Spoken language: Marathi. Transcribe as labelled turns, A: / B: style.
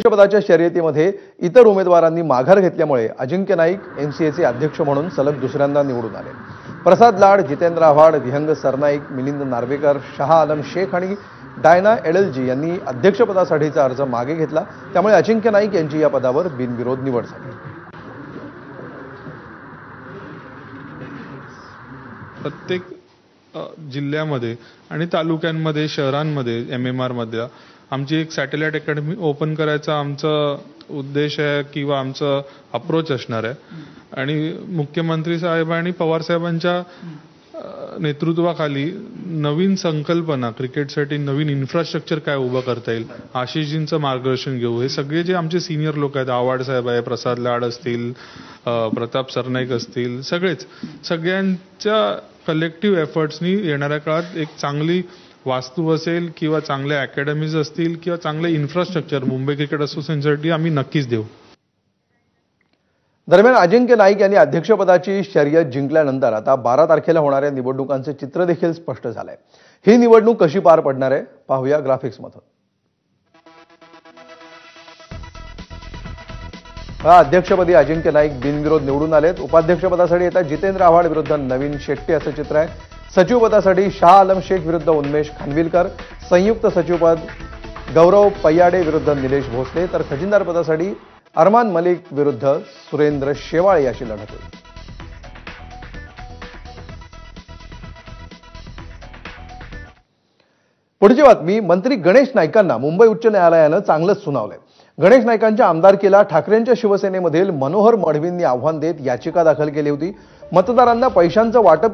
A: पदाच्या शर्यतीमध्ये इतर उमेदवारांनी माघार घेतल्यामुळे अजिंक्य नाईक एनसीएचे अध्यक्ष म्हणून सलग दुसऱ्यांदा निवडून आले। प्रसाद लाड, जितेंद्र आव्हाड, विहंग सरनाईक, मिलिंद नार्वेकर, शाह आलम शेख आणि डायना एडलजी यांनी अध्यक्षपदासाठीचा अर्ज मागे घेतला। त्यामुळे अजिंक्य नाईक यांची या पदावर बिनविरोध निवड झाली।
B: प्रत्येक जिल्ह्यामध्ये आणि तालुक्यांमध्ये, शहरांमध्ये, एमएमआर मध्ये आमची एक सॅटेलाइट अकॅडमी ओपन करायचा आमचा उद्देश आहे किंवा आमचा अप्रोच असणार आहे। आणि मुख्यमंत्री साहेब आणि पवार साहेबांच्या नेतृत्वाखाली नवीन संकल्पना क्रिकेटसाठी नवीन इन्फ्रास्ट्रक्चर काय उभं करता येईल, आशिषजींचं मार्गदर्शन घेऊ। हे सगळे जे आमचे सिनियर लोक आहेत, आव्हाड साहेब आहे, प्रसाद लाड असतील, प्रताप सरनाईक असतील, सगळ्यांच्या कलेक्टिव्ह एफर्ट्सनी येणाऱ्या काळात एक चांगली वास्तू असेल किंवा चांगल्या अकॅडमीज असतील किंवा चांगले इन्फ्रास्ट्रक्चर मुंबई क्रिकेट असोसिएशनसाठी आम्ही नक्कीच देऊ।
A: दरम्यान अजिंक्य नाईक यांनी अध्यक्षपदाची शर्यत जिंकल्यानंतर आता 12 तारखेला होणाऱ्या निवडणुकांचे चित्र देखील स्पष्ट झालंय। ही निवडणूक कशी पार पडणार आहे पाहूया ग्राफिक्समधून। अध्यक्षपदी अजिंक्य नाईक बिनविरोध निवडून आलेत। उपाध्यक्षपदासाठी येतात जितेंद्र आव्हाड विरुद्ध नवीन शेट्टी असं चित्र आहे। सचिवपदासाठी शाह आलम शेख विरुद्ध उन्मेश खानविलकर, संयुक्त सचिवपद गौरव पय्याडे विरुद्ध निलेश भोसले, तर खजिनदार पदासाठी अरमान मलिक विरुद्ध सुरेंद्र शेवाळे अशी लढत होईल। पुढची बातमी, मंत्री गणेश नाईकांना मुंबई उच्च न्यायालयानं चांगलंच सुनावलंय। गणेश नाईकांच्या आमदारकीला ठाकरेंच्या शिवसेनेमधील मनोहर मढवींनी आव्हान देत याचिका दाखल केली होती। मतदारांना पैशांचं वाटप